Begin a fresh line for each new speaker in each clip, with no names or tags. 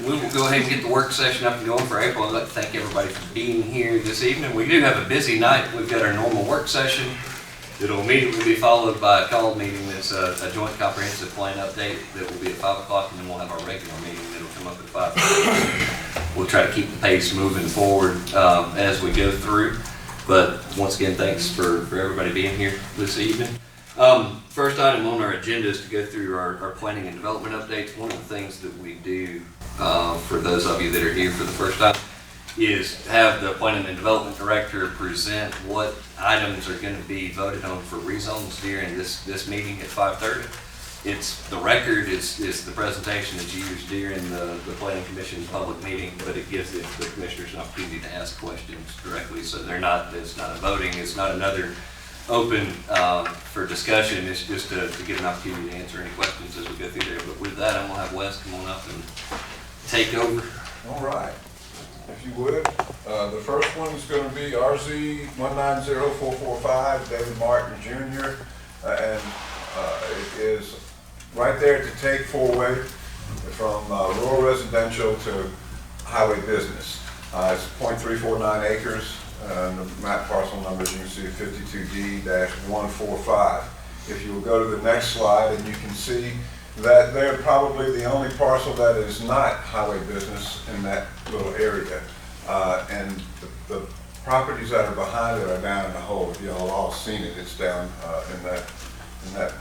we will go ahead and get the work session up and going for April. I'd like to thank everybody for being here this evening. We do have a busy night. We've got our normal work session. It'll immediately be followed by a call meeting that's a joint comprehensive plan update that will be at 5 o'clock, and then we'll have our regular meeting that'll come up at 5:30. We'll try to keep the pace moving forward as we go through. But once again, thanks for everybody being here this evening. First item on our agenda is to go through our planning and development updates. One of the things that we do for those of you that are here for the first time is have the planning and development director present what items are going to be voted on for rezones during this meeting at 5:30. It's the record, it's the presentation that's used during the planning commission's public meeting, but it gives the commissioners an opportunity to ask questions directly. So it's not a voting, it's not another open for discussion. It's just to get an opportunity to answer any questions as we go through there. But with that, I'm gonna have Wes come on up and take over.
All right. If you would, the first one is going to be RZ 190445, David Martin Jr. And it is right there to take four-way from rural residential to highway business. It's 0.349 acres. And the map parcel numbers you can see 52D-145. If you will go to the next slide, and you can see that they're probably the only parcel that is not highway business in that little area. And the properties that are behind it are down in the hole. If you all seen it, it's down in that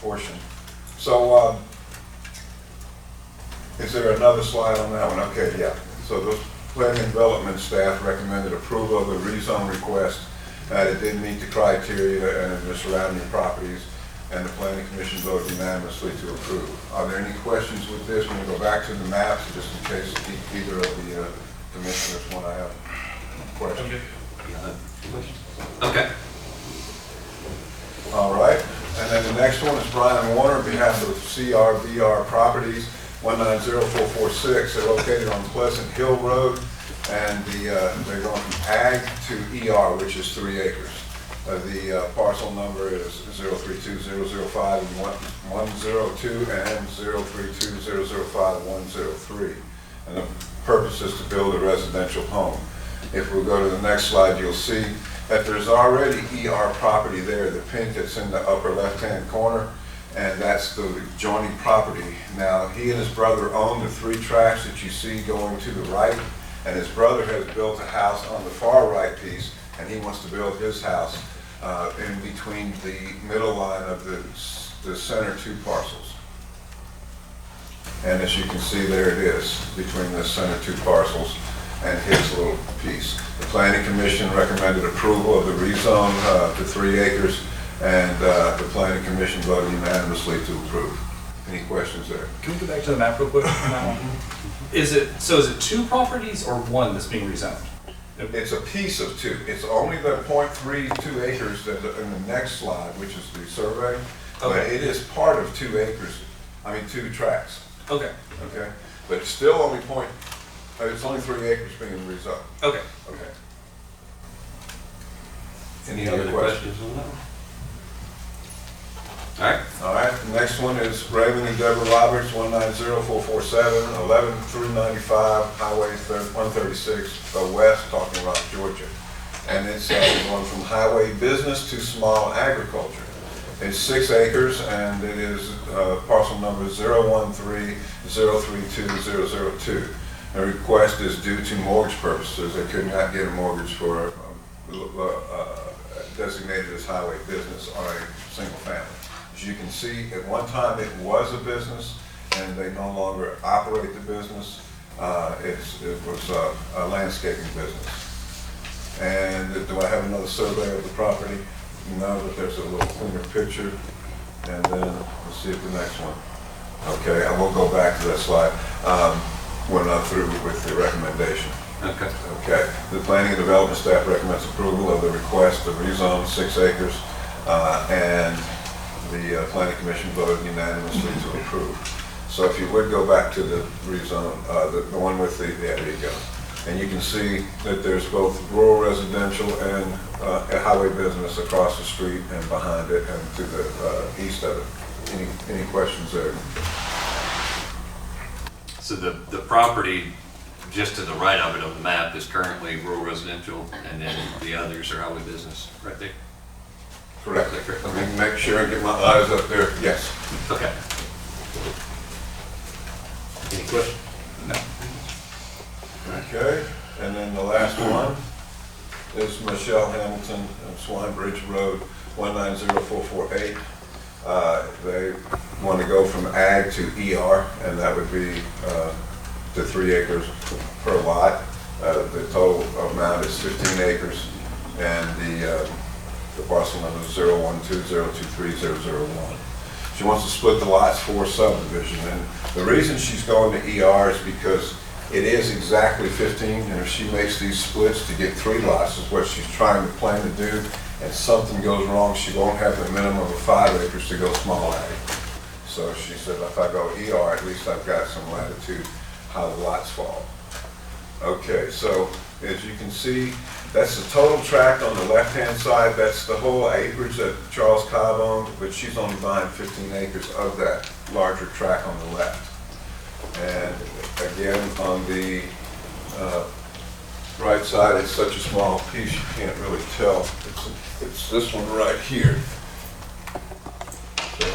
portion. So is there another slide on that one? Okay, yeah. So those planning and development staff recommended approval of the rezone request. It didn't meet the criteria and the surrounding properties, and the planning commission voted unanimously to approve. Are there any questions with this? We're going to go back to the maps just in case either of the commissioners want to have questions.
Okay.
All right. And then the next one is Brian Warner on behalf of CRVR Properties, 190446. They're located on Pleasant Hill Road, and they're going from ag to ER, which is 3 acres. The parcel number is 032005 102 and 032005 and the purpose is to build a residential home. If we go to the next slide, you'll see that there's already ER property there, the pink that's in the upper left-hand corner, and that's the adjoining property. Now, he and his brother own the 3 tracts that you see going to the right, and his brother has built a house on the far right piece, and he wants to build his house in between the middle line of the center 2 parcels. And as you can see, there it is, between the center 2 parcels and his little piece. The Planning Commission recommended approval of the rezone to 3 acres, and the Planning Commission voted unanimously to approve. Any questions there?
Can we go back to the map real quick on that one? Is it 2 properties or 1 that's being rezoned?
It's a piece of 2. It's only the 0.32 acres that's in the next slide, which is the survey.
Okay.
But it is part of 2 acres, 2 tracts.
Okay.
Okay, but it's still only it's only 3 acres being rezoned.
Okay.
Okay. Any other questions?
on that? All right.
All right, the next one is Raymond and Deborah Roberts, 190447, 11395 Highway 136 West, Talking Rock, Georgia. And it's going from highway business to small agriculture. It's 6 acres, and it is parcel number 013032002. The request is due to mortgage purposes. They could not get a mortgage for designated as highway business on a single family. As you can see, at one time it was a business, and they no longer operate the business. It was a landscaping business. And do I have another survey of the property? No, but there's a little cleaner picture. And then let's see if the next one. Okay, I will go back to that slide. We're not through with the recommendation.
Okay.
Okay. The Planning and Development staff recommends approval of the request to rezone 6 acres, and the Planning Commission voted unanimously to approve. So if you would go back to the rezone, the one with there you go. And you can see that there's both rural residential and a highway business across the street and behind it and to the east of it. Any questions there?
So the property just to the right of it on the map is currently rural residential, and then the others are highway business right there.
Correct.
Is that correct?
Let me make sure and get my eyes up there. Yes.
Okay. Any questions?
No.
Okay, and then the last one is Michelle Hamilton, Swine Bridge Road, 190448. They want to go from ag to ER, and that would be to 3 acres per lot. The total amount is 15 acres, and the parcel number is 012023001. She wants to split the lots for subdivision, and the reason she's going to ER is because it is exactly 15, and if she makes these splits to get 3 lots is what she's trying to plan to do, and something goes wrong, she won't have the minimum of 5 acres to go small ag. So she said, if I go ER, at least I've got some latitude how the lots fall. Okay, so as you can see, that's the total tract on the left-hand side. That's the whole acreage that Charles Cobb owned, but she's only buying 15 acres of that larger tract on the left. And again, on the right side, it's such a small piece you can't really tell. It's this one right here. So,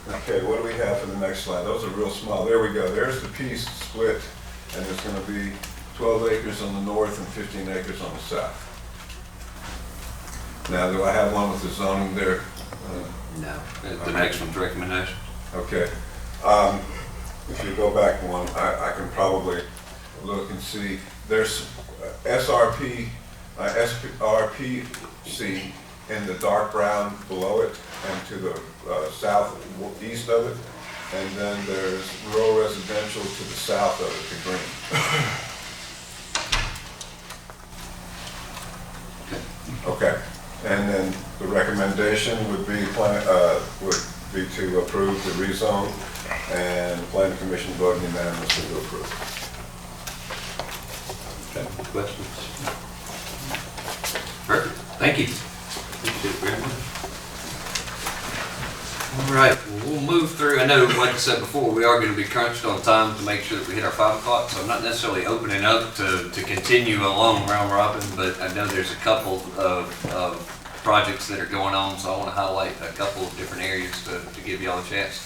okay, what do we have for the next slide? Those are real small. There we go. There's the piece split, and it's going to be 12 acres on the north and 15 acres on the south. Now, do I have one with the zoning there?
No. The next one's recommendation.
Okay. If you go back one, I can probably look and see. There's SRPC in the dark brown below it and to the southeast of it. And then there's rural residential to the south of it, the green. Okay. And then the recommendation would be to approve the rezone, and the planning commission voted unanimously to approve.
Okay, questions? Perfect, thank you. Appreciate it very much. All right, we'll move through. I know, like I said before, we are going to be crunched on time to make sure that we hit our 5 o'clock, so I'm not necessarily opening up to continue along round robin, but I know there's a couple of projects that are going on, so I want to highlight a couple of different areas to give y'all a chance.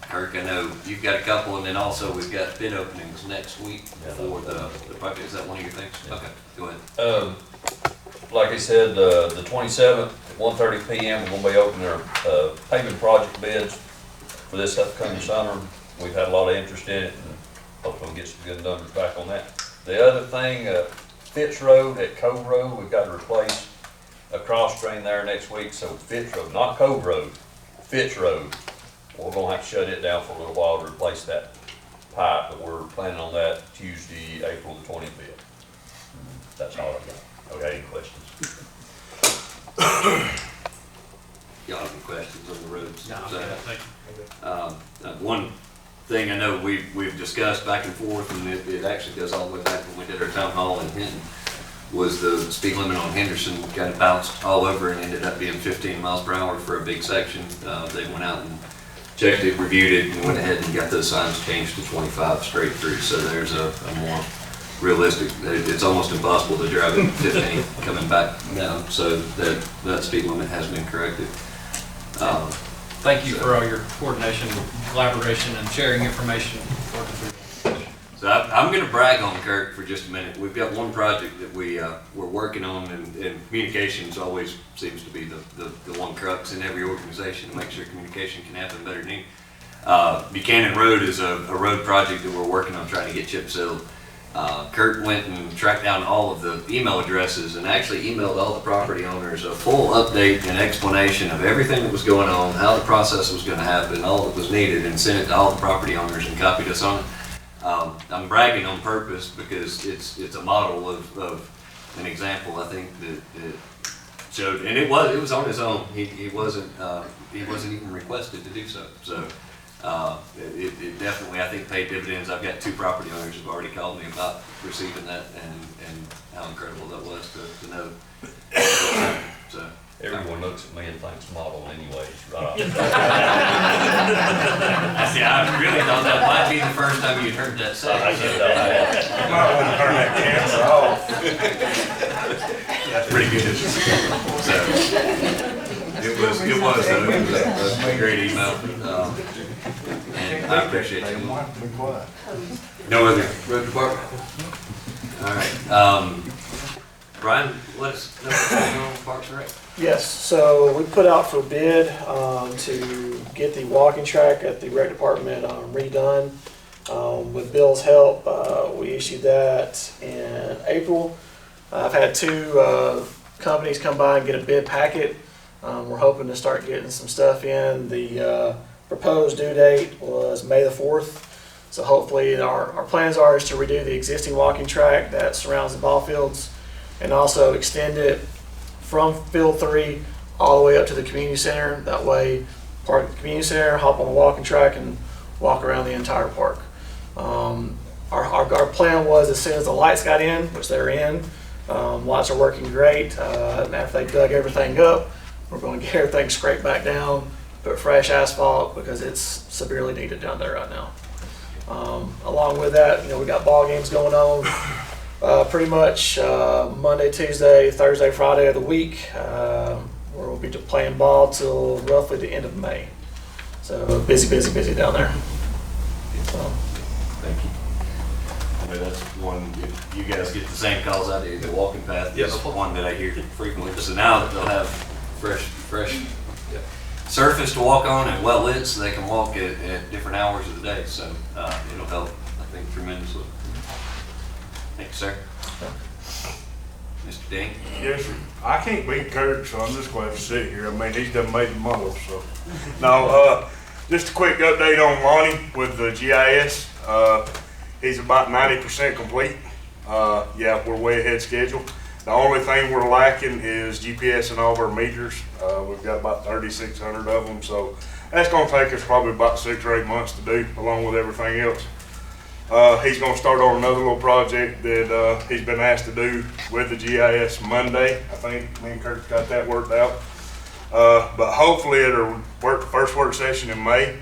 Kirk, I know you've got a couple, and then also we've got bid openings next week for the project. Is that one of your things?
Yeah.
Okay, go ahead.
Like I said, the 27th at 1:30 p.m. we're going to be opening our paving project bids for this upcoming summer. We've had a lot of interest in it, and hopefully we'll get some good numbers back on that. The other thing, Fitz Road at Cove Road, we've got to replace a cross drain there next week. So Fitz Road, not Cove Road, Fitz Road. We're going to have to shut it down for a little while to replace that pipe, but we're planning on that Tuesday, April the 25th. That's all I've got. Okay, any questions?
Y'all have any questions on the roads?
No,
So,
thank you.
one thing I know we've discussed back and forth, and it actually goes all the way back when we did our town hall in Hinton, was the speed limit on Henderson kind of bounced all over and ended up being 15 miles per hour for a big section. They went out and checked it, reviewed it, and went ahead and got those signs changed to 25 straight through. So there's a more realistic, it's almost impossible to drive at 15 coming back down. So that speed limit has been corrected.
Thank you for all your coordination, collaboration, and sharing information.
So I'm going to brag on Kirk for just a minute. We've got one project that we're working on, and communications always seems to be the one crux in every organization to make sure communication can happen better than Buchanan Road is a road project that we're working on trying to get chip sealed. Kurt went and tracked down all of the email addresses and actually emailed all the property owners a full update and explanation of everything that was going on, how the process was going to happen, all that was needed, and sent it to all the property owners and copied us on it. I'm bragging on purpose because it's a model of an example I think that showed, and it was on his own. He wasn't even requested to do so. So it definitely I think paid dividends. I've got 2 property owners who've already called me about receiving that and how incredible that was to know. So
Everyone looks at me and thinks model anyways, right?
See, I really thought that might be the first time you'd heard that said.
You might want to turn that camera off.
That's pretty good. So, it was a great email. And I appreciate you. No other road department? All right. Brian, let us know what's going on with Parks and Rec.
Yes, so we put out for bid to get the walking track at the rec department redone. With Bill's help, we issued that in April. I've had two companies come by and get a bid packet. We're hoping to start getting some stuff in. The proposed due date was May the 4th. So hopefully our plans are is to redo the existing walking track that surrounds the ball fields and also extend it from Field 3 all the way up to the community center. That way, park at the community center, hop on the walking track, and walk around the entire park. Our plan was as soon as the lights got in, which they're in, lights are working great. After they dug everything up, we're going to get everything scraped back down, put fresh asphalt because it's severely needed down there right now. Along with that, we got ball games going on. Pretty much Monday, Tuesday, Thursday, Friday of the week, where we'll be playing ball till roughly the end of May. So busy down there.
Thank you. I mean, that's one, if you guys get the same calls I do, the walking path is one that I hear frequently. So now that they'll have fresh surface to walk on and well lit, so they can walk at different hours of the day. So it'll help, I think, tremendously. Thank you, sir. Mr. Dean?
Yes, sir. I can't beat Kurt, so I'm just glad to sit here. I mean, he's done made the model, so. No, just a quick update on Lonnie with the GIS. He's about 90% complete. Yeah, we're way ahead schedule. The only thing we're lacking is GPS and all of our meters. We've got about 3,600 of them, so that's gonna take us probably about 6 or 8 months to do, along with everything else. He's gonna start on another little project that he's been asked to do with the GIS Monday. I think me and Kurt's got that worked out. But hopefully it'll work, first work session in May.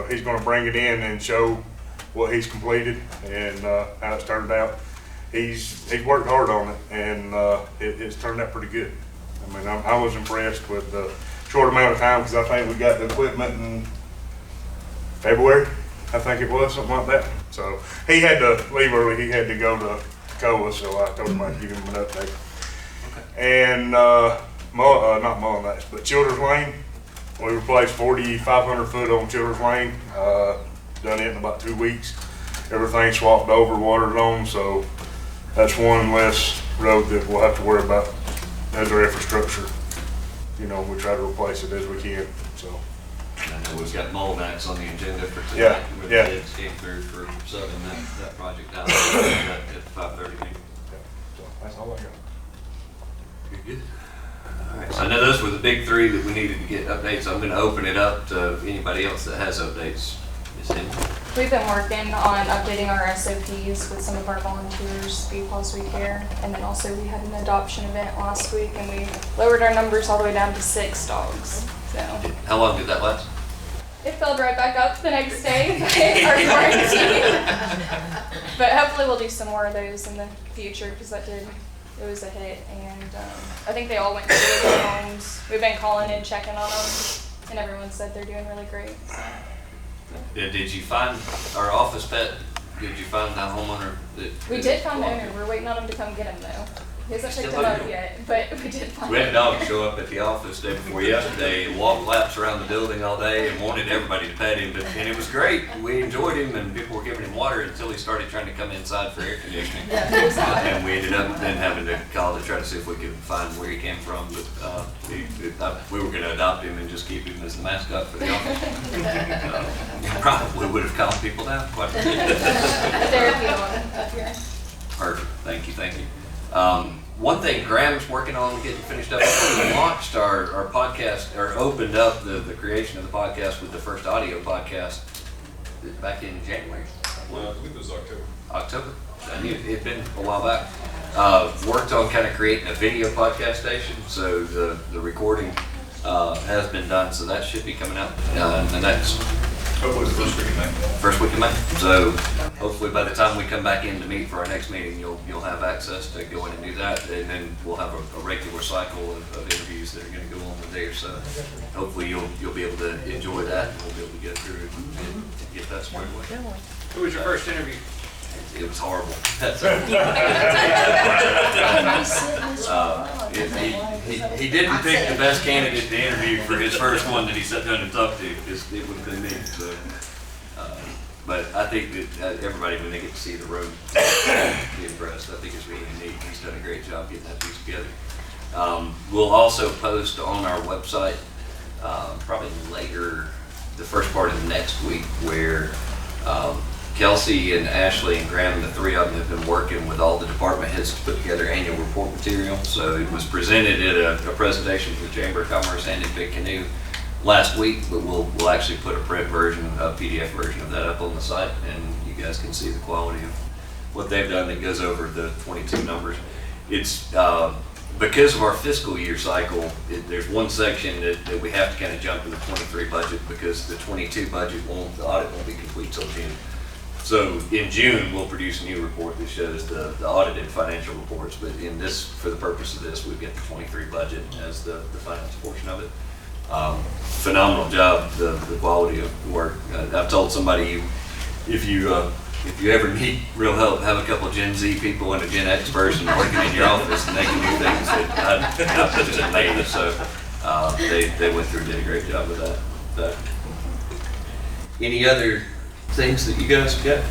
He's gonna bring it in and show what he's completed and how it's turned out. He's worked hard on it, and it's turned out pretty good. I mean, I was impressed with the short amount of time, because I think we got the equipment in February, I think it was, something like that. So he had to leave early. He had to go to COA, so I told him I'd give him an update. And not Mullinax, but Childers Lane. We replaced 4,500 foot on Childers Lane. Done it in about 2 weeks. Everything swapped over, water's on, so that's one less road that we'll have to worry about as our infrastructure. We try to replace it as we can, so.
I know we've got Mullinax on the agenda for tonight.
Yeah,
Where
yeah.
the bids came through for subbing that project out at 5:30 meeting.
So that's all I got.
Good. All right, so I know those were the big three that we needed to get updates. I'm gonna open it up to anybody else that has updates. Ms. Henry?
We've been working on updating our SOPs with some of our volunteers, Be Pause We Care, and then also we had an adoption event last week and we lowered our numbers all the way down to 6 dogs. So
How long did that last?
it filled right back up the next day, our quarantine. But hopefully we'll do some more of those in the future because it was a hit, and I think they all went to their homes. We've been calling in, checking on them, and everyone said they're doing really great. So.
Did you find our office pet? Did you find that homeowner?
We did find the owner. We're waiting on him to come get him though. He hasn't picked him up yet, but we did find him.
We had a dog show up at the office day before yesterday, walked laps around the building all day and wanted everybody to pet him, and it was great. We enjoyed him and people were giving him water until he started trying to come inside for air conditioning. And we ended up then having to call to try to see if we could find where he came from, but we were gonna adopt him and just keep him as the mascot for the office. Probably would have calmed people down quite a bit.
Therapy dog up here.
Perfect, thank you. One thing Graham's working on getting finished up, we launched our podcast, or opened up the creation of the podcast with the first audio podcast back in January.
Well, I believe it was October.
October. It'd been a while back. worked on kind of creating a video podcast station, so the recording has been done, so that should be coming out in the next
Hopefully the first week of May.
first week of May. So hopefully by the time we come back in to meet for our next meeting, you'll have access to go in and do that, and then we'll have a regular cycle of interviews that are going to go on with there. So hopefully you'll be able to enjoy that, and we'll be able to get through it and get that squared away.
Who was your first interview?
It was horrible. He didn't pick the best candidate to interview for his first one that he sat down and talked to, because it would have been me. So, but I think that everybody, when they get to see the road, be impressed. I think it's really neat. He's done a great job getting that piece together. We'll also post on our website, probably later, the first part of next week, where Kelsey and Ashley and Graham, the three of them, have been working with all the department heads to put together annual report material. So it was presented at a presentation for the Chamber of Commerce and in Big Canoe last week, but we'll actually put a print version, a PDF version of that up on the site, and you guys can see the quality of what they've done that goes over the 22 numbers. It's because of our fiscal year cycle, there's one section that we have to kind of jump to the 23 budget, because the 22 budget the audit won't be complete till June. So in June, we'll produce a new report that shows the audited financial reports, but in this, for the purpose of this, we've got the 23 budget as the finance portion of it. Phenomenal job, the quality of work. I've told somebody, if you ever need real help, have a couple of Gen Z people and a Gen X person working in your office, and they can do things that I just amazed. So they went through and did a great job with that. Any other things that you guys got?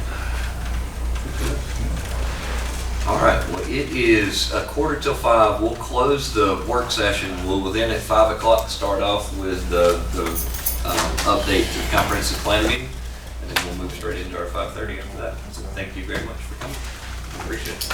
All right, well, it is 4:45. We'll close the work session. We'll then at 5 o'clock start off with the update to the comprehensive plan meeting, and then we'll move straight into our 5:30 after that. So thank you very much for coming. Appreciate it.